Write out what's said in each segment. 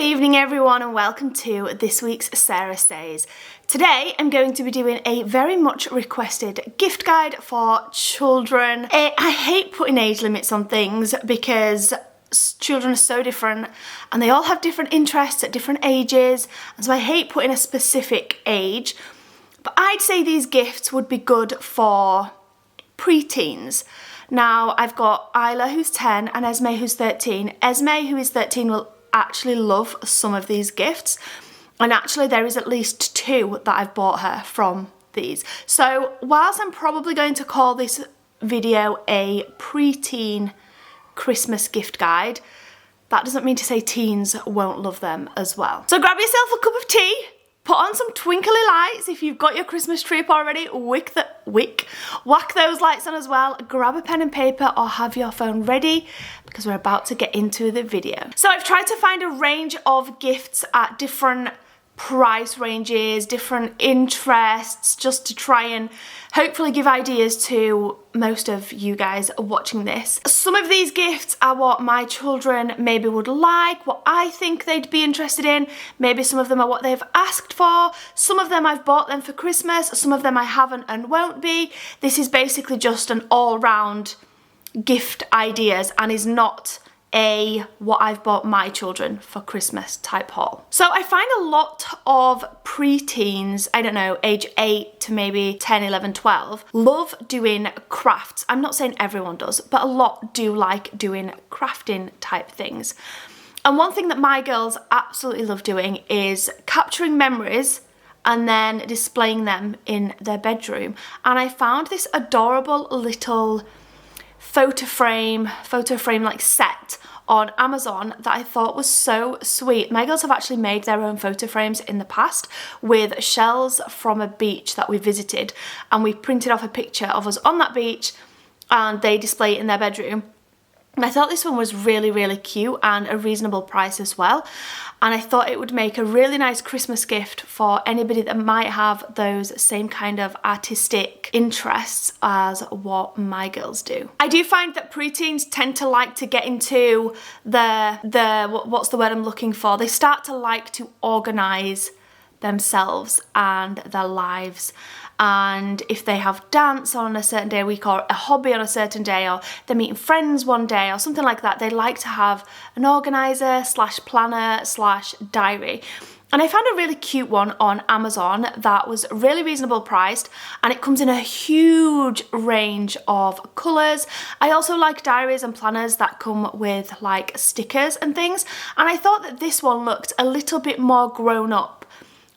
evening everyone and welcome to this week's Sarah Says. Today I'm going to be doing a very much requested gift guide for children. I hate putting age limits on things because children are so different and they all have different interests at different ages, and so I hate putting a specific age. But I'd say these gifts would be good for pre-teens. Now I've got Isla who's 10 and Esme who's 13. Esme who is 13 will actually love some of these gifts, and actually there is at least 2 that I've bought her from these. So whilst I'm probably going to call this video a pre-teen Christmas gift guide, that doesn't mean to say teens won't love them as well. So grab yourself a cup of tea, put on some twinkly lights. If you've got your Christmas tree up already, whack those lights on as well. Grab a pen and paper or have your phone ready because we're about to get into the video. So I've tried to find a range of gifts at different price ranges, different interests, just to try and hopefully give ideas to most of you guys watching this. Some of these gifts are what my children maybe would like, what I think they'd be interested in. Maybe some of them are what they've asked for. Some of them I've bought them for Christmas, some of them I haven't and won't be. This is basically just an all-round gift ideas and is not a what I've bought my children for Christmas type haul. So I find a lot of pre-teens, I don't know, age 8 to maybe 10, 11, 12, love doing crafts. I'm not saying everyone does, but a lot do like doing crafting type things. And one thing that my girls absolutely love doing is capturing memories and then displaying them in their bedroom. And I found this adorable little photo frame like set on Amazon that I thought was so sweet. My girls have actually made their own photo frames in the past with shells from a beach that we visited, and we printed off a picture of us on that beach and they display it in their bedroom. And I thought this one was really, really cute and a reasonable price as well. And I thought it would make a really nice Christmas gift for anybody that might have those same kind of artistic interests as what my girls do. I do find that preteens tend to like to get into what's the word I'm looking for? They start to like to organise themselves and their lives. And if they have dance on a certain day a week or a hobby on a certain day, or they're meeting friends one day or something like that, they like to have an organiser / planner / diary. And I found a really cute one on Amazon that was really reasonable priced, and it comes in a huge range of colours. I also like diaries and planners that come with like stickers and things, and I thought that this one looked a little bit more grown up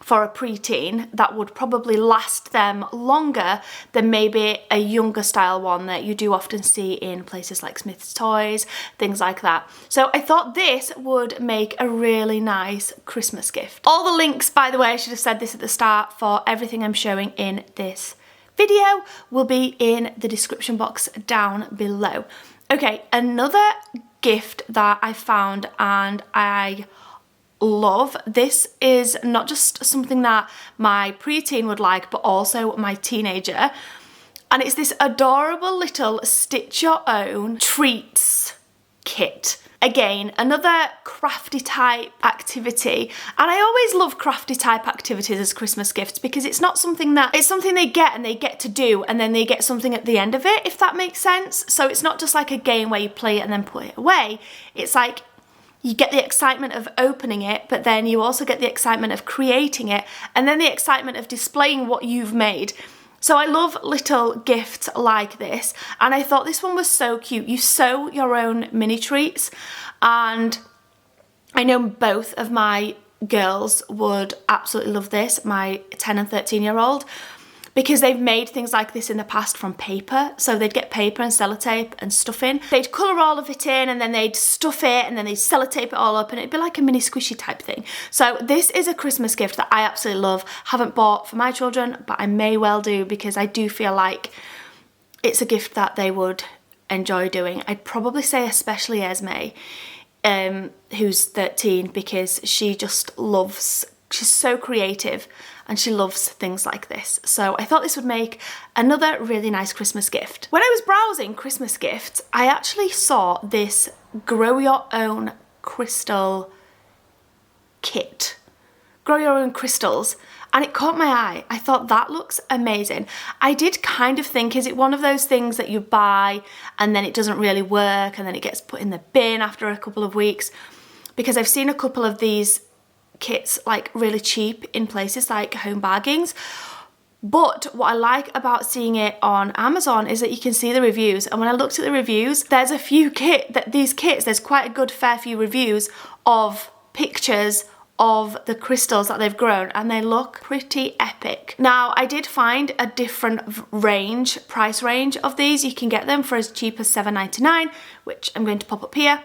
for a preteen that would probably last them longer than maybe a younger style one that you do often see in places like Smith's Toys, things like that. So I thought this would make a really nice Christmas gift. All the links, by the way, I should have said this at the start, for everything I'm showing in this video will be in the description box down below. Okay, another gift that I found and I love. This is not just something that my preteen would like, but also my teenager. And it's this adorable little stitch your own treats kit. Again, another crafty type activity. And I always love crafty type activities as Christmas gifts because it's not something that, it's something they get and they get to do and then they get something at the end of it, if that makes sense. So it's not just like a game where you play it and then put it away. It's like you get the excitement of opening it, but then you also get the excitement of creating it and then the excitement of displaying what you've made. So I love little gifts like this, and I thought this one was so cute. You sew your own mini treats, and I know both of my girls would absolutely love this, my 10 and 13-year-old, because they've made things like this in the past from paper. So they'd get paper and sellotape and stuff in. They'd colour all of it in and then they'd stuff it and then they'd sellotape it all up and it'd be like a mini squishy type thing. So this is a Christmas gift that I absolutely love. Haven't bought for my children, but I may well do because I do feel like it's a gift that they would enjoy doing. I'd probably say especially Esme, who's 13, because she just loves, she's so creative and she loves things like this. So I thought this would make another really nice Christmas gift. When I was browsing Christmas gifts, I actually saw this grow your own crystal grow your own crystals, and it caught my eye. I thought that looks amazing. I did kind of think, is it one of those things that you buy and then it doesn't really work and then it gets put in the bin after a couple of weeks? Because I've seen a couple of these kits like really cheap in places like home bargains. But what I like about seeing it on Amazon is that you can see the reviews. And when I looked at the reviews, there's a few these kits, there's quite a good fair few reviews of pictures of the crystals that they've grown, and they look pretty epic. Now, I did find a different price range of these. You can get them for as cheap as $7.99, which I'm going to pop up here.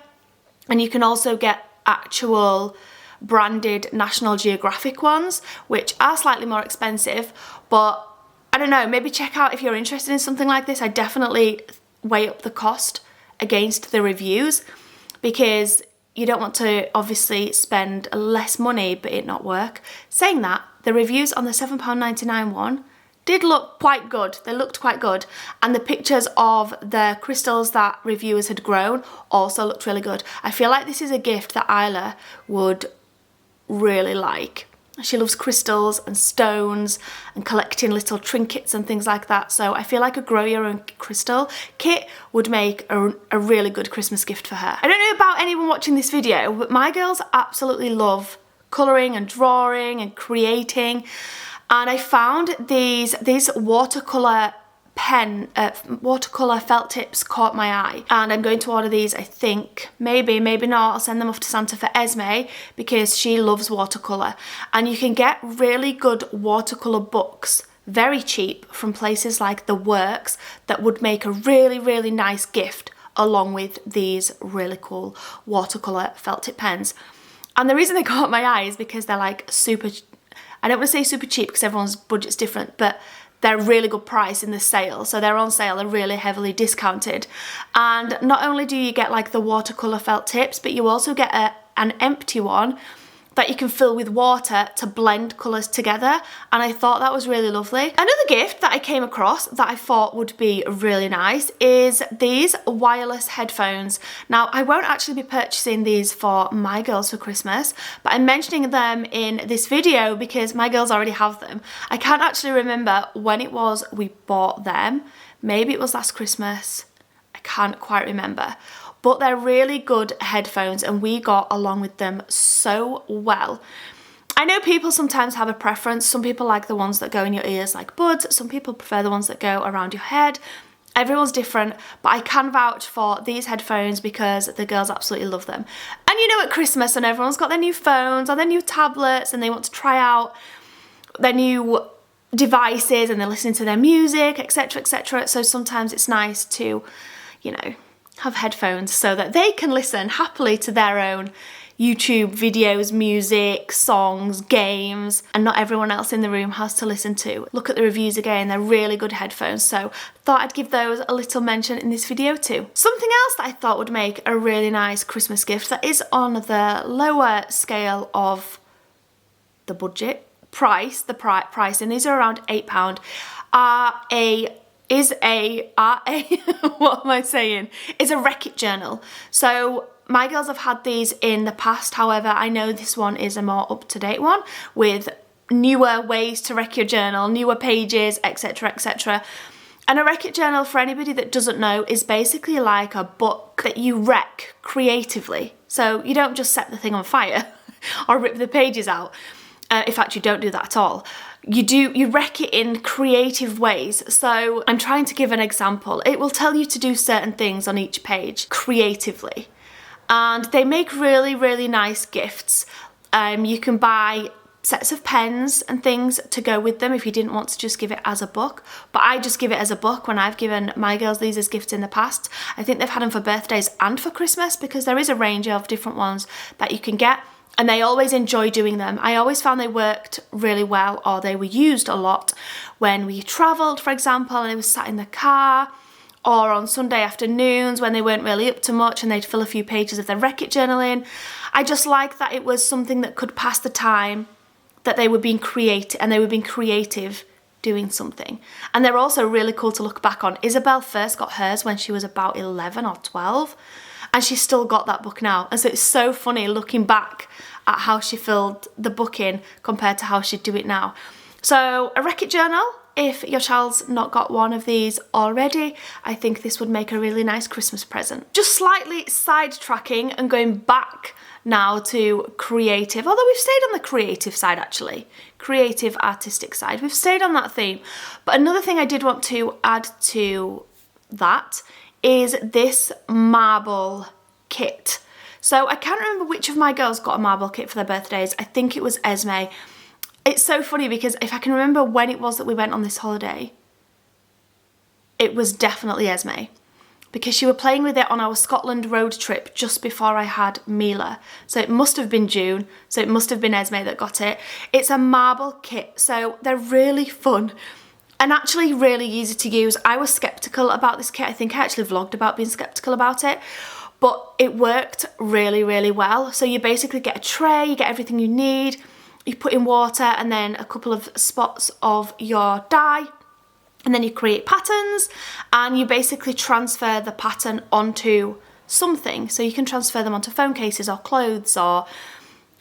And you can also get actual branded National Geographic ones, which are slightly more expensive, but I don't know, maybe check out if you're interested in something like this. I definitely weigh up the cost against the reviews, because you don't want to obviously spend less money but it not work. Saying that, the reviews on the £7.99 one did look quite good. They looked quite good. And the pictures of the crystals that reviewers had grown also looked really good. I feel like this is a gift that Isla would really like. She loves crystals and stones and collecting little trinkets and things like that. So I feel like a grow your own crystal kit would make a really good Christmas gift for her. I don't know about anyone watching this video, but my girls absolutely love colouring and drawing and creating. And I found these watercolour watercolour felt tips caught my eye, and I'm going to order these. I think maybe not, I'll send them off to Santa for Esme because she loves watercolour, and you can get really good watercolour books very cheap from places like The Works that would make a really nice gift along with these really cool watercolour felt tip pens. And the reason they caught my eye is because they're like super, I don't want to say super cheap because everyone's budget's different, but they're a really good price in the sale. So they're on sale, they're really heavily discounted. And not only do you get like the watercolour felt tips, but you also get an empty one that you can fill with water to blend colours together. And I thought that was really lovely. Another gift that I came across that I thought would be really nice is these wireless headphones. Now, I won't actually be purchasing these for my girls for Christmas, but I'm mentioning them in this video because my girls already have them. I can't actually remember when it was we bought them. Maybe it was last Christmas. I can't quite remember. But they're really good headphones and we got along with them so well. I know people sometimes have a preference. Some people like the ones that go in your ears like buds. Some people prefer the ones that go around your head. Everyone's different, but I can vouch for these headphones because the girls absolutely love them. And you know, at Christmas and everyone's got their new phones or their new tablets and they want to try out their new devices and they're listening to their music, etc, etc. So sometimes it's nice to, you know, have headphones so that they can listen happily to their own YouTube videos, music, songs, games, and not everyone else in the room has to listen to. Look at the reviews again, they're really good headphones, so thought I'd give those a little mention in this video too. Something else that I thought would make a really nice Christmas gift that is on the lower scale of the budget price, pricing, these are around £8, is a Reckitt journal. So my girls have had these in the past, however I know this one is a more up-to-date one with newer ways to wreck your journal, newer pages, etc, etc. And a Reckitt journal, for anybody that doesn't know, is basically like a book that you wreck creatively. So you don't just set the thing on fire or rip the pages out. In fact, you don't do that at all. You wreck it in creative ways. So I'm trying to give an example. It will tell you to do certain things on each page creatively. And they make really nice gifts. You can buy sets of pens and things to go with them if you didn't want to just give it as a book. But I just give it as a book when I've given my girls these as gifts in the past. I think they've had them for birthdays and for Christmas because there is a range of different ones that you can get. And they always enjoy doing them. I always found they worked really well, or they were used a lot when we travelled, for example, and they were sat in the car, or on Sunday afternoons when they weren't really up to much and they'd fill a few pages of their Reckitt journal in. I just liked that it was something that could pass the time, that they were being creative doing something. And they're also really cool to look back on. Isabel first got hers when she was about 11 or 12. And she's still got that book now. And so it's so funny looking back at how she filled the book in compared to how she'd do it now. So a Wreck-It journal, if your child's not got one of these already, I think this would make a really nice Christmas present. Just slightly sidetracking and going back now to creative, although we've stayed on the creative side actually, creative artistic side, we've stayed on that theme. But another thing I did want to add to that is this marble kit. So I can't remember which of my girls got a marble kit for their birthdays. I think it was Esme. It's so funny because if I can remember when it was that we went on this holiday, it was definitely Esme, because she was playing with it on our Scotland road trip just before I had Mila. So it must have been June, so it must have been Esme that got it. It's a marble kit, so they're really fun and actually really easy to use. I was sceptical about this kit. I think I actually vlogged about being sceptical about it, but it worked really, really well. So you basically get a tray, you get everything you need, you put in water and then a couple of spots of your dye, and then you create patterns and you basically transfer the pattern onto something. So you can transfer them onto phone cases or clothes or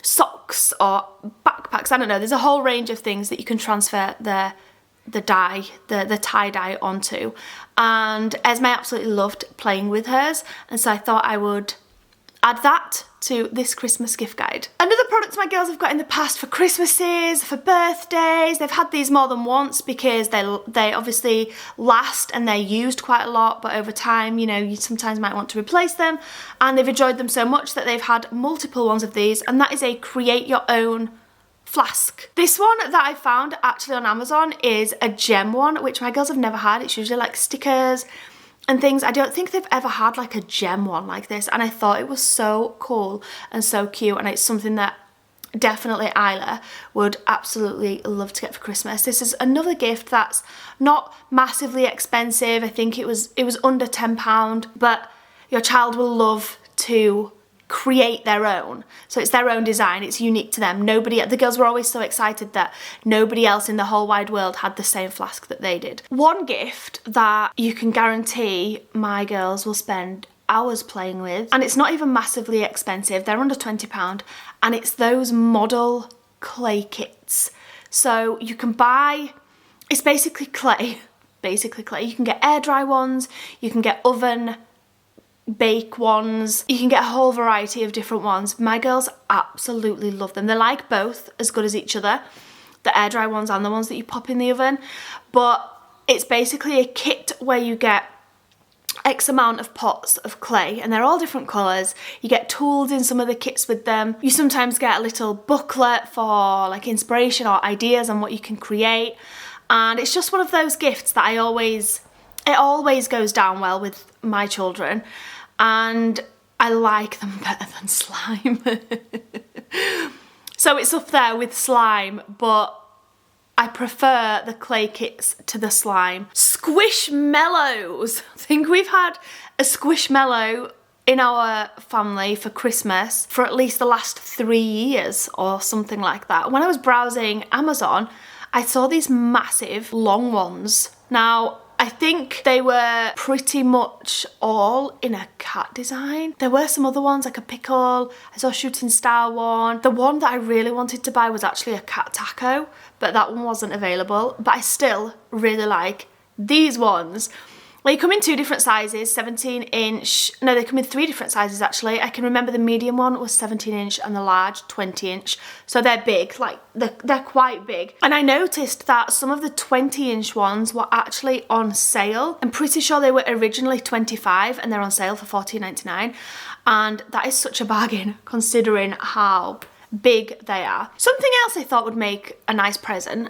socks or backpacks. I don't know, there's a whole range of things that you can transfer the dye, the tie-dye onto. And Esme absolutely loved playing with hers, and so I thought I would add that to this Christmas gift guide. Another product my girls have got in the past for Christmases, for birthdays, they've had these more than once because they obviously last and they're used quite a lot, but over time, you know, you sometimes might want to replace them, and they've enjoyed them so much that they've had multiple ones of these, and that is a create your own flask. This one that I found actually on Amazon is a gem one, which my girls have never had. It's usually like stickers and things. I don't think they've ever had like a gem one like this, and I thought it was so cool and so cute, and it's something that definitely Isla would absolutely love to get for Christmas. This is another gift that's not massively expensive. I think it was under £10, but your child will love to create their own. So it's their own design, it's unique to them. The girls were always so excited that nobody else in the whole wide world had the same flask that they did. One gift that you can guarantee my girls will spend hours playing with, and it's not even massively expensive, they're under £20, and it's those model clay kits. So you can buy, it's basically clay, you can get air dry ones, you can get oven bake ones, you can get a whole variety of different ones. My girls absolutely love them. They're like both as good as each other, the air dry ones and the ones that you pop in the oven, but it's basically a kit where you get X amount of pots of clay, and they're all different colours. You get tools in some of the kits with them. You sometimes get a little booklet for like inspiration or ideas on what you can create, and it's just one of those gifts that it always goes down well with my children, and I like them better than slime. So it's up there with slime, but I prefer the clay kits to the slime. Squishmallows. I think we've had a Squishmallow in our family for Christmas for at least the last 3 years or something like that. When I was browsing Amazon, I saw these massive long ones. Now, I think they were pretty much all in a cat design. There were some other ones, like a pickle. I saw a shooting star one. The one that I really wanted to buy was actually a cat taco, but that one wasn't available. But I still really like these ones. They come in 2 different sizes, 17-inch. No, they come in 3 different sizes actually. I can remember the medium one was 17-inch and the large 20-inch. So they're big, like they're quite big. And I noticed that some of the 20-inch ones were actually on sale. I'm pretty sure they were originally $25 and they're on sale for $14.99. And that is such a bargain considering how big they are. Something else I thought would make a nice present.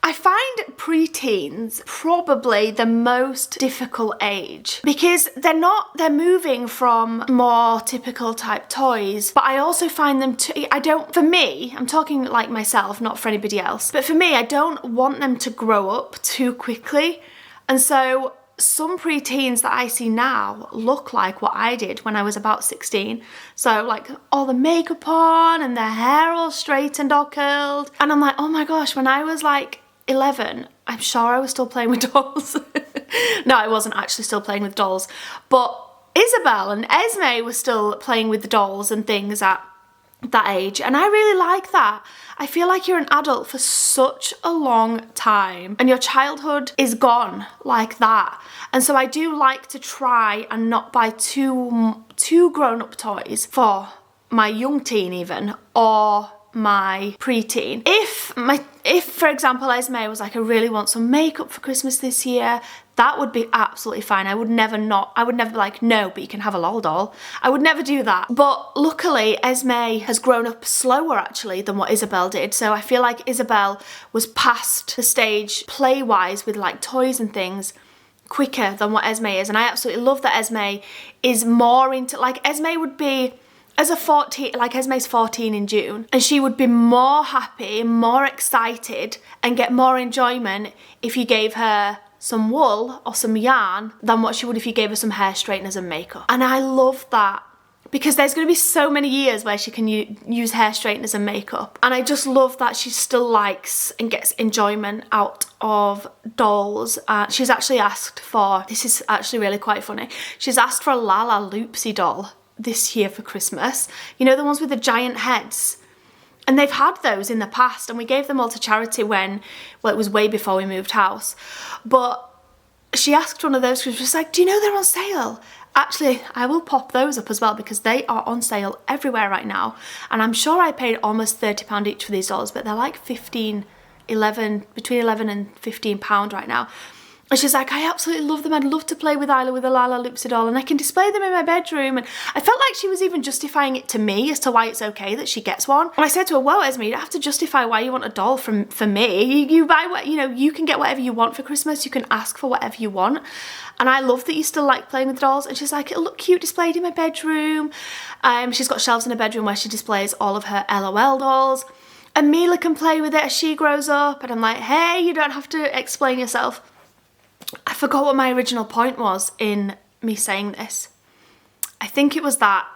I find pre-teens probably the most difficult age because they're moving from more typical type toys, but I also find them for me, I'm talking like myself, not for anybody else, but for me, I don't want them to grow up too quickly. And so some pre-teens that I see now look like what I did when I was about 16. So like all the makeup on and their hair all straightened, all curled. And I'm like, oh my gosh, when I was like 11, I'm sure I was still playing with dolls. No, I wasn't actually still playing with dolls. But Isabel and Esme were still playing with the dolls and things at that age, and I really like that. I feel like you're an adult for such a long time and your childhood is gone like that. And so I do like to try and not buy too grown-up toys for my young teen even, or my preteen. If for example Esme was like, I really want some makeup for Christmas this year, that would be absolutely fine. I would never be like, no, but you can have a lol doll. I would never do that. But luckily Esme has grown up slower actually than what Isabel did. So I feel like Isabel was past the stage play-wise with like toys and things quicker than what Esme is. And I absolutely love that Esme is more into, like Esme would be, as a 14, like Esme's 14 in June, and she would be more happy, more excited and get more enjoyment if you gave her some wool or some yarn than what she would if you gave her some hair straighteners and makeup. And I love that, because there's going to be so many years where she can use hair straighteners and makeup. And I just love that she still likes and gets enjoyment out of dolls. She's actually asked for, this is actually really quite funny, she's asked for a Lala Loopsy doll this year for Christmas. You know, the ones with the giant heads? And they've had those in the past, and we gave them all to charity when, well, it was way before we moved house. But she asked one of those because she was like, do you know they're on sale? Actually, I will pop those up as well because they are on sale everywhere right now. And I'm sure I paid almost £30 each for these dolls, but they're like between 11 and £15 right now. And she's like, I absolutely love them. I'd love to play with Isla with a Lala Loopsy doll, and I can display them in my bedroom. And I felt like she was even justifying it to me as to why it's okay that she gets one. And I said to her, well, Esme, you don't have to justify why you want a doll for me. You buy what, you know, you can get whatever you want for Christmas. You can ask for whatever you want. And I love that you still like playing with dolls. And she's like, it'll look cute displayed in my bedroom. She's got shelves in her bedroom where she displays all of her LOL dolls. And Mila can play with it as she grows up. And I'm like, hey, you don't have to explain yourself. I forgot what my original point was in me saying this. I think it was that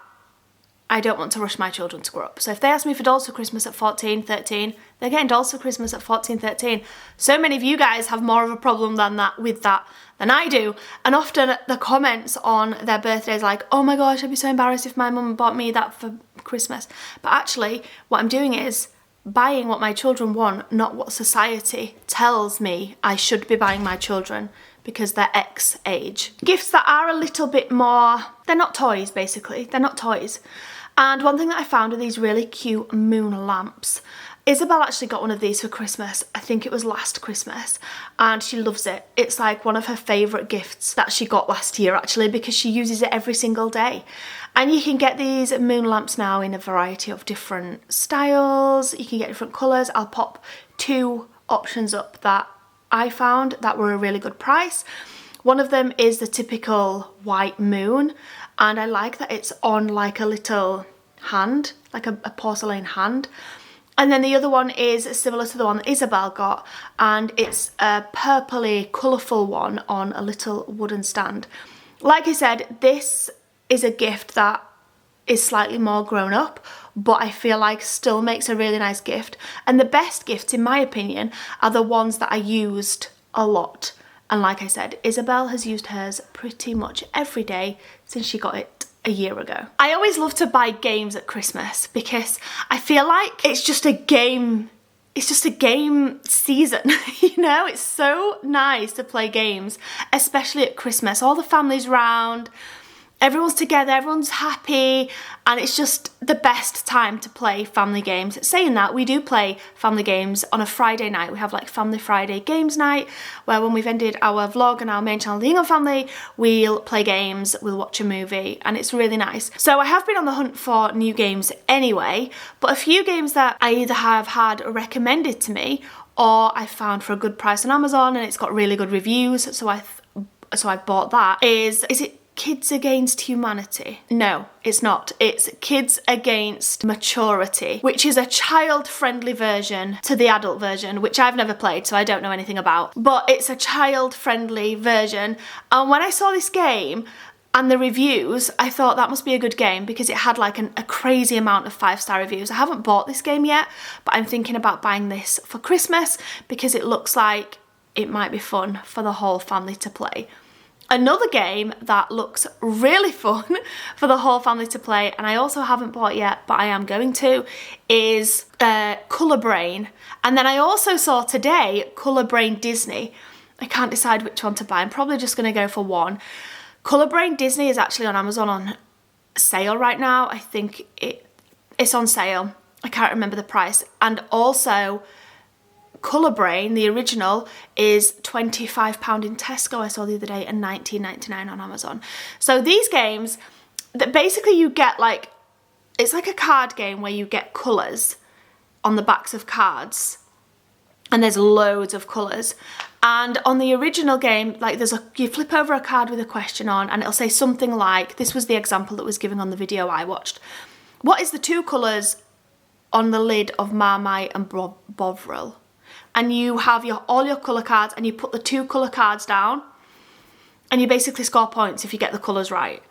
I don't want to rush my children to grow up. So if they ask me for dolls for Christmas at 14, 13, they're getting dolls for Christmas at 14, 13. So many of you guys have more of a problem with that than I do. And often the comments on their birthdays like, oh my gosh, I'd be so embarrassed if my mum bought me that for Christmas. But actually what I'm doing is buying what my children want, not what society tells me I should be buying my children because they're X age. Gifts that are a little bit more, they're not toys basically, they're not toys. And one thing that I found are these really cute moon lamps. Isabel actually got one of these for Christmas, I think it was last Christmas, and she loves it. It's like one of her favourite gifts that she got last year actually, because she uses it every single day. And you can get these moon lamps now in a variety of different styles, you can get different colours. I'll pop 2 options up that I found that were a really good price. One of them is the typical white moon, and I like that it's on like a little hand, like a porcelain hand. And then the other one is similar to the one that Isabel got, and it's a purpley colourful one on a little wooden stand. Like I said, this is a gift that is slightly more grown up, but I feel like still makes a really nice gift. And the best gifts, in my opinion, are the ones that I used a lot. And like I said, Isabel has used hers pretty much every day since she got it a year ago. I always love to buy games at Christmas because I feel like it's just a game season, you know? It's so nice to play games, especially at Christmas. All the family's round, everyone's together, everyone's happy, and it's just the best time to play family games. Saying that, we do play family games on a Friday night. We have like Family Friday Games Night, where when we've ended our vlog on our main channel, The Ingham Family, we'll play games, we'll watch a movie, and it's really nice. So I have been on the hunt for new games anyway, but a few games that I either have had recommended to me or I found for a good price on Amazon and it's got really good reviews, so I bought that. Is it Kids Against Humanity? No, it's not. It's Kids Against Maturity, which is a child-friendly version to the adult version, which I've never played, so I don't know anything about. But it's a child-friendly version. And when I saw this game and the reviews, I thought that must be a good game because it had like a crazy amount of 5-star reviews. I haven't bought this game yet, but I'm thinking about buying this for Christmas because it looks like it might be fun for the whole family to play. Another game that looks really fun for the whole family to play, and I also haven't bought yet, but I am going to, is Colour Brain. And then I also saw today Colour Brain Disney. I can't decide which one to buy. I'm probably just going to go for one. Colour Brain Disney is actually on Amazon on sale right now. I think it's on sale. I can't remember the price. And also Colour Brain, the original, is £25 in Tesco, I saw the other day, and £19.99 on Amazon. So these games, that basically you get like, it's like a card game where you get colours on the backs of cards, and there's loads of colours. And on the original game, like you flip over a card with a question on, and it'll say something like, this was the example that was given on the video I watched. What is the 2 colours on the lid of Marmite and Bovril? And you have all your colour cards, and you put the 2 colour cards down, and you basically score points if you get the colours right.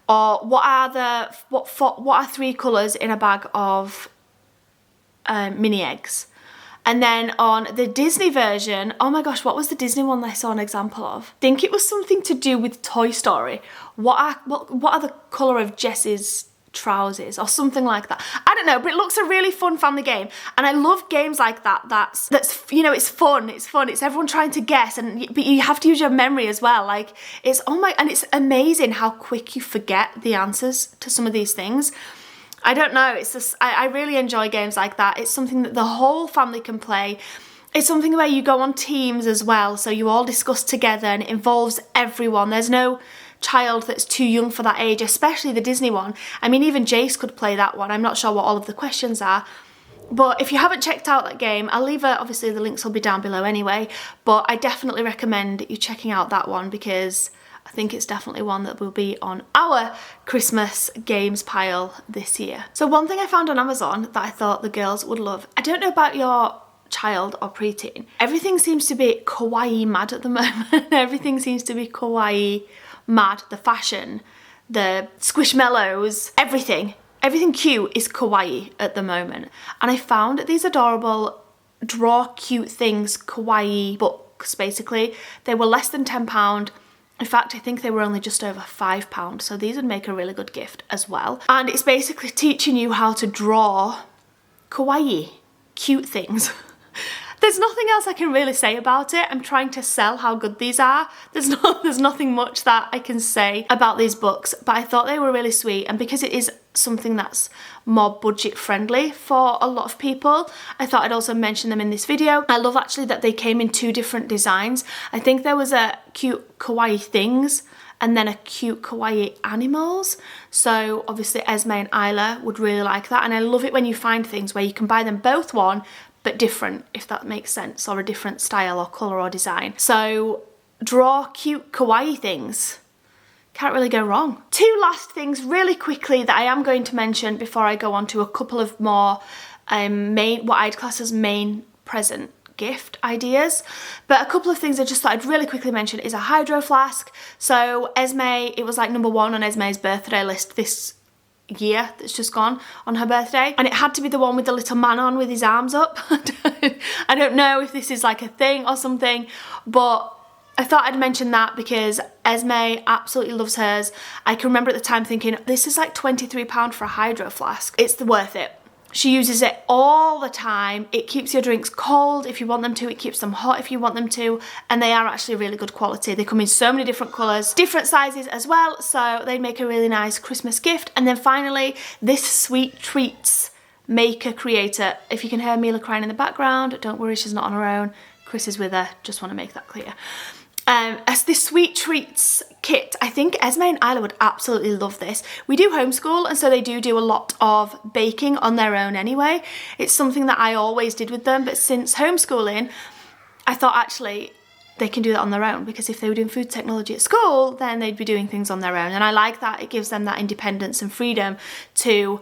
Or what are 3 colours in a bag of mini eggs? And then on the Disney version, oh my gosh, what was the Disney one that I saw an example of? I think it was something to do with Toy Story. What are the colour of Jess's trousers or something like that? I don't know, but it looks a really fun family game, and I love games like that. That's you know, it's fun. It's everyone trying to guess, but you have to use your memory as well. Like and it's amazing how quick you forget the answers to some of these things. I don't know, it's just, I really enjoy games like that. It's something that the whole family can play. It's something where you go on teams as well, so you all discuss together, and it involves everyone. There's no child that's too young for that age, especially the Disney one. I mean, even Jace could play that one. I'm not sure what all of the questions are, but if you haven't checked out that game, I'll leave obviously the links will be down below anyway, but I definitely recommend you checking out that one, because I think it's definitely one that will be on our Christmas games pile this year. So one thing I found on Amazon that I thought the girls would love, I don't know about your child or preteen, everything seems to be kawaii mad at the moment. Everything seems to be kawaii mad. The fashion, the squishmallows, everything cute is kawaii at the moment. And I found these adorable draw cute things kawaii books. Basically, they were less than £10. In fact, I think they were only just over £5, so these would make a really good gift as well. And it's basically teaching you how to draw kawaii, cute things. There's nothing else I can really say about it. I'm trying to sell how good these are. There's nothing much that I can say about these books, but I thought they were really sweet, and because it is something that's more budget friendly for a lot of people, I thought I'd also mention them in this video. I love actually that they came in 2 different designs. I think there was a cute kawaii things and then a cute kawaii animals. So obviously Esme and Isla would really like that, and I love it when you find things where you can buy them both one but different, if that makes sense, or a different style or colour or design. So draw cute kawaii things. Can't really go wrong. 2 last things really quickly that I am going to mention before I go on to a couple of more what I'd class as main present gift ideas. But a couple of things I just thought I'd really quickly mention is a hydro flask. So Esme, it was like number 1 on Esme's birthday list this year that's just gone on her birthday, and it had to be the one with the little man on with his arms up. I don't know if this is like a thing or something, but I thought I'd mention that because Esme absolutely loves hers. I can remember at the time thinking, this is like £23 for a hydro flask. It's worth it. She uses it all the time. It keeps your drinks cold if you want them to. It keeps them hot if you want them to. And they are actually really good quality. They come in so many different colours, different sizes as well. So they make a really nice Christmas gift. And then finally, this Sweet Treats maker creator. If you can hear Mila crying in the background, don't worry, she's not on her own. Chris is with her. Just want to make that clear. As this Sweet Treats kit, I think Esme and Isla would absolutely love this. We do homeschool, and so they do a lot of baking on their own anyway. It's something that I always did with them, but since homeschooling, I thought actually they can do that on their own, because if they were doing food technology at school, then they'd be doing things on their own. And I like that. It gives them that independence and freedom to,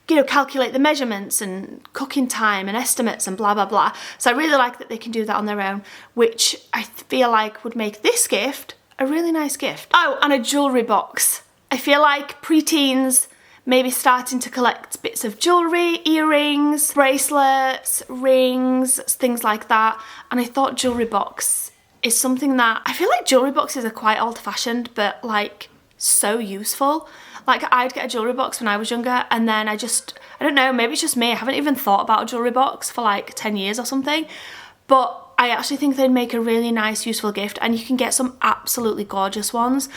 you know, calculate the measurements and cooking time and estimates and blah, blah, blah. So I really like that they can do that on their own, which I feel like would make this gift a really nice gift. Oh, and a jewellery box. I feel like preteens maybe starting to collect bits of jewellery, earrings, bracelets, rings, things like that. And I thought jewellery box is something that I feel like jewellery boxes are quite old-fashioned, but like so useful. Like I'd get a jewellery box when I was younger, and then I don't know, maybe it's just me, I haven't even thought about a jewellery box for like 10 years or something, but I actually think they'd make a really nice, useful gift, and you can get some absolutely gorgeous ones.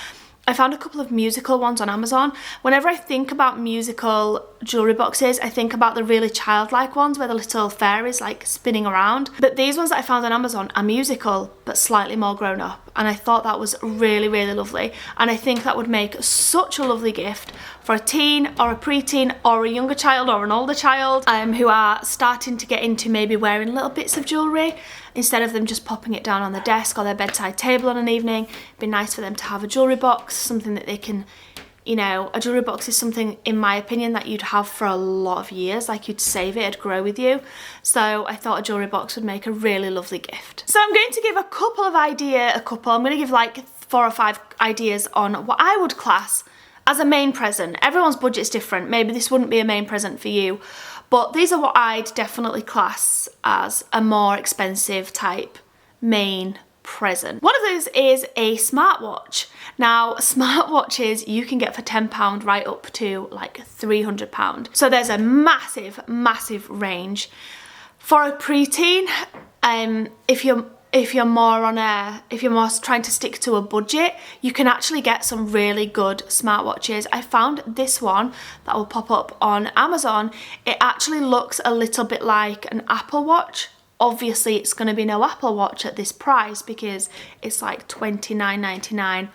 I found a couple of musical ones on Amazon. Whenever I think about musical jewellery boxes, I think about the really childlike ones where the little fairies like spinning around. But these ones that I found on Amazon are musical, but slightly more grown up. And I thought that was really, really lovely. And I think that would make such a lovely gift for a teen or a preteen or a younger child or an older child who are starting to get into maybe wearing little bits of jewellery, instead of them just popping it down on the desk or their bedside table on an evening. It'd be nice for them to have a jewellery box, something that they can, you know, a jewellery box is something, in my opinion, that you'd have for a lot of years, like you'd save it, it'd grow with you. So I thought a jewellery box would make a really lovely gift. So I'm going to give I'm going to give like 4 or 5 ideas on what I would class as a main present. Everyone's budget's different, maybe this wouldn't be a main present for you, but these are what I'd definitely class as a more expensive type main present. One of those is a smartwatch. Now, smartwatches you can get for £10 right up to like £300. So there's a massive, massive range. For a preteen, if you're more trying to stick to a budget, you can actually get some really good smartwatches. I found this one that will pop up on Amazon. It actually looks a little bit like an Apple Watch. Obviously, it's going to be no Apple Watch at this price because it's like $29.99.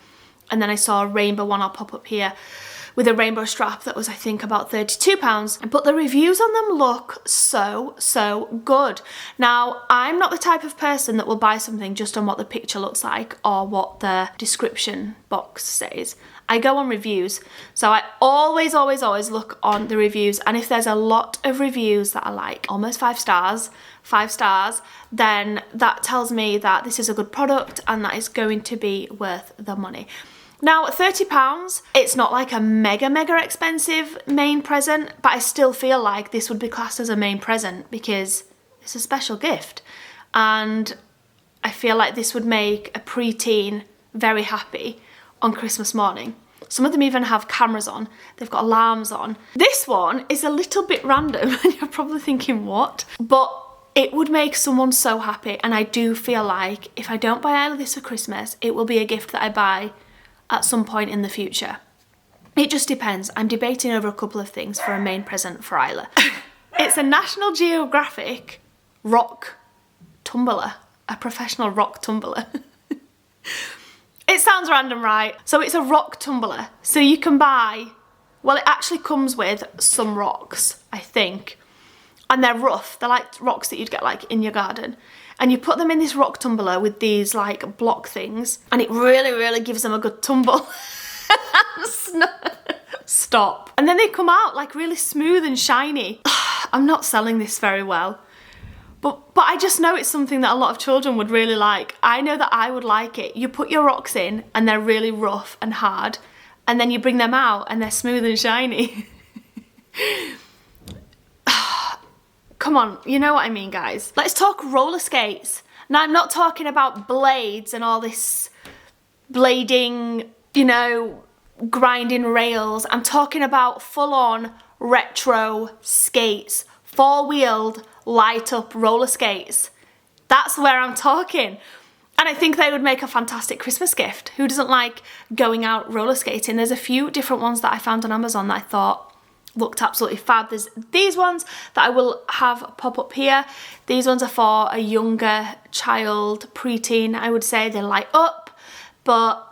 And then I saw a rainbow one, I'll pop up here, with a rainbow strap that was, I think, about £32. But the reviews on them look so, so good. Now, I'm not the type of person that will buy something just on what the picture looks like or what the description box says. I go on reviews. So I always, always, always look on the reviews. And if there's a lot of reviews that are like almost 5 stars, then that tells me that this is a good product and that it's going to be worth the money. Now, at £30, it's not like a mega, mega expensive main present, but I still feel like this would be classed as a main present because it's a special gift. And I feel like this would make a preteen very happy on Christmas morning. Some of them even have cameras on, they've got alarms on. This one is a little bit random and you're probably thinking, what? But it would make someone so happy, and I do feel like if I don't buy either of this for Christmas, it will be a gift that I buy at some point in the future. It just depends. I'm debating over a couple of things for a main present for Isla. It's a National Geographic rock tumbler, a professional rock tumbler. It sounds random, right? So it's a rock tumbler. So you can buy, well, it actually comes with some rocks, I think. And they're rough. They're like rocks that you'd get like in your garden. And you put them in this rock tumbler with these like block things, and it really, really gives them a good tumble. Stop. And then they come out like really smooth and shiny. I'm not selling this very well. But I just know it's something that a lot of children would really like. I know that I would like it. You put your rocks in and they're really rough and hard, and then you bring them out and they're smooth and shiny. Come on, you know what I mean, guys. Let's talk roller skates. Now, I'm not talking about blades and all this blading, you know, grinding rails. I'm talking about full-on retro skates, 4-wheeled, light-up roller skates. That's where I'm talking. And I think they would make a fantastic Christmas gift. Who doesn't like going out roller skating? There's a few different ones that I found on Amazon that I thought looked absolutely fab. There's these ones that I will have pop up here. These ones are for a younger child, preteen, I would say. They light up, but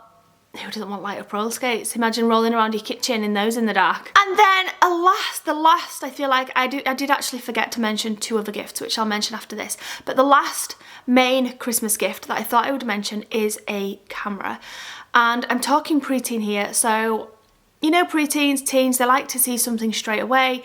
who doesn't want light up roller skates? Imagine rolling around your kitchen in those in the dark. And then the last, I feel like I did actually forget to mention 2 other gifts, which I'll mention after this. But the last main Christmas gift that I thought I would mention is a camera. And I'm talking preteen here, so you know, preteens, teens, they like to see something straight away.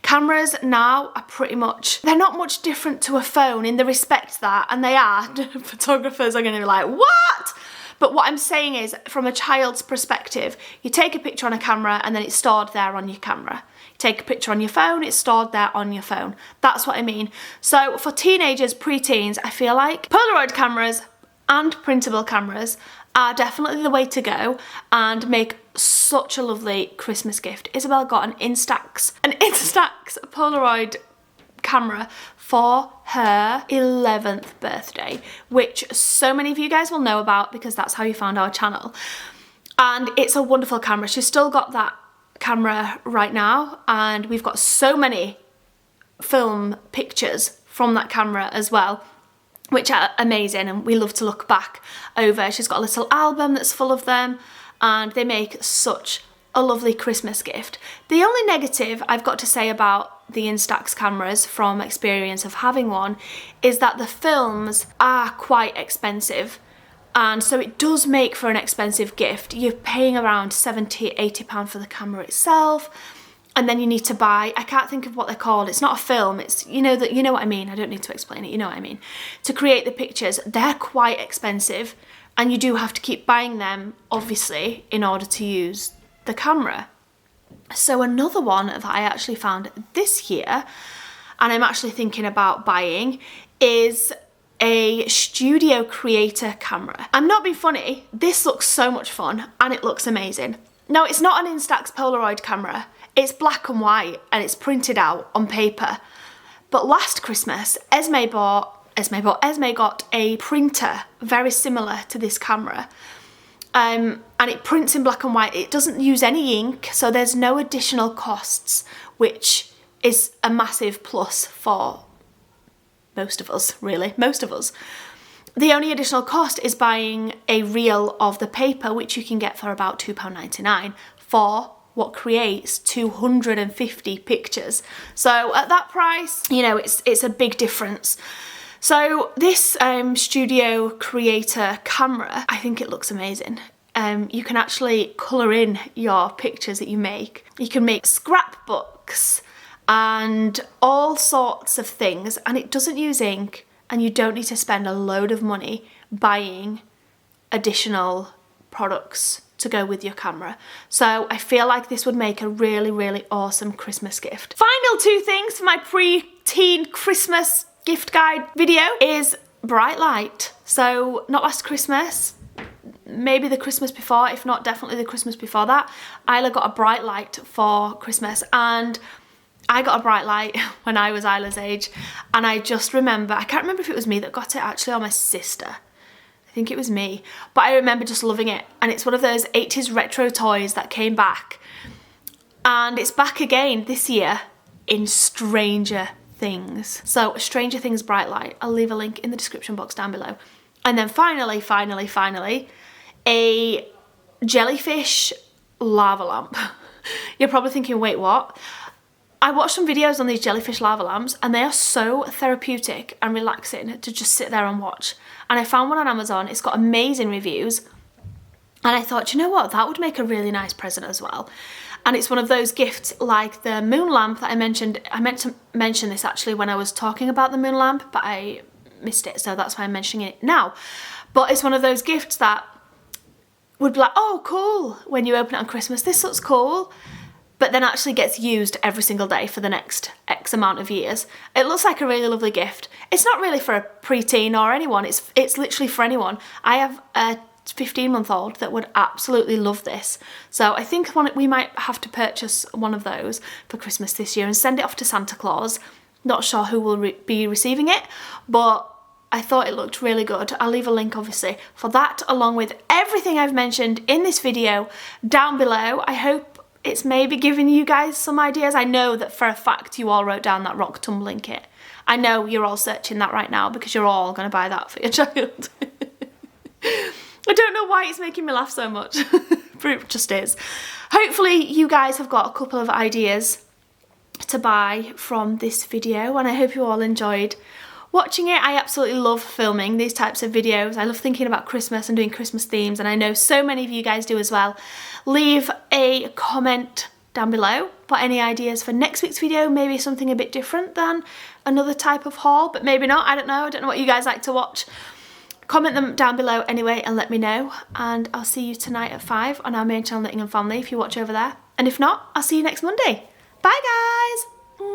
Cameras now are pretty much, they're not much different to a phone in the respect that, and they are, photographers are gonna be like, what? But what I'm saying is, from a child's perspective, you take a picture on a camera and then it's stored there on your camera. You take a picture on your phone, it's stored there on your phone. That's what I mean. So for teenagers, preteens, I feel like Polaroid cameras and printable cameras are definitely the way to go and make such a lovely Christmas gift. Isabel got an Instax Polaroid camera for her 11th birthday, which so many of you guys will know about because that's how you found our channel. And it's a wonderful camera. She's still got that camera right now, and we've got so many film pictures from that camera as well, which are amazing, and we love to look back over. She's got a little album that's full of them, and they make such a lovely Christmas gift. The only negative I've got to say about the Instax cameras from experience of having one is that the films are quite expensive, and so it does make for an expensive gift. You're paying around £70–80 for the camera itself, and then you need to buy, I can't think of what they're called, it's not a film, it's, you know what I mean, I don't need to explain it, you know what I mean. To create the pictures, they're quite expensive, and you do have to keep buying them, obviously, in order to use the camera. So another one that I actually found this year, and I'm actually thinking about buying, is a studio creator camera. I'm not being funny, this looks so much fun, and it looks amazing. Now, it's not an Instax Polaroid camera, it's black and white, and it's printed out on paper. But last Christmas, Esme got a printer very similar to this camera. And it prints in black and white. It doesn't use any ink, so there's no additional costs, which is a massive plus for most of us, really, most of us. The only additional cost is buying a reel of the paper, which you can get for about £2.99 for what creates 250 pictures. So at that price, you know, it's a big difference. So this studio creator camera, I think it looks amazing. You can actually colour in your pictures that you make. You can make scrapbooks and all sorts of things, and it doesn't use ink, and you don't need to spend a load of money buying additional products to go with your camera. So I feel like this would make a really, really awesome Christmas gift. Final two things for my pre-teen Christmas gift guide video is bright light. So not last Christmas, maybe the Christmas before, if not definitely the Christmas before that, Isla got a bright light for Christmas, and I got a bright light when I was Isla's age, and I just remember, I can't remember if it was me that got it actually or my sister. I think it was me, but I remember just loving it, and it's one of those 80s retro toys that came back, and it's back again this year in Stranger Things. So Stranger Things bright light, I'll leave a link in the description box down below. And then finally, a jellyfish lava lamp. You're probably thinking, wait, what? I watched some videos on these jellyfish lava lamps, and they are so therapeutic and relaxing to just sit there and watch. And I found one on Amazon, it's got amazing reviews, and I thought, you know what, that would make a really nice present as well. And it's one of those gifts like the moon lamp that I mentioned. I meant to mention this actually when I was talking about the moon lamp, but I missed it, so that's why I'm mentioning it now. But it's one of those gifts that would be like, oh cool, when you open it on Christmas, this looks cool, but then actually gets used every single day for the next X amount of years. It looks like a really lovely gift. It's not really for a preteen or anyone, it's literally for anyone. I have a 15-month-old that would absolutely love this. So I think we might have to purchase one of those for Christmas this year and send it off to Santa Claus. Not sure who will be receiving it, but I thought it looked really good. I'll leave a link obviously for that, along with everything I've mentioned in this video down below. I hope it's maybe giving you guys some ideas. I know that for a fact you all wrote down that rock tumbling kit. I know you're all searching that right now because you're all going to buy that for your child. I don't know why it's making me laugh so much, but it just is. Hopefully you guys have got a couple of ideas to buy from this video, and I hope you all enjoyed watching it. I absolutely love filming these types of videos. I love thinking about Christmas and doing Christmas themes, and I know so many of you guys do as well. Leave a comment down below for any ideas for next week's video, maybe something a bit different than another type of haul, but maybe not, I don't know what you guys like to watch. Comment them down below anyway and let me know, and I'll see you tonight at 5 on our main channel, Knitting and Family, if you watch over there, and if not, I'll see you next Monday. Bye guys!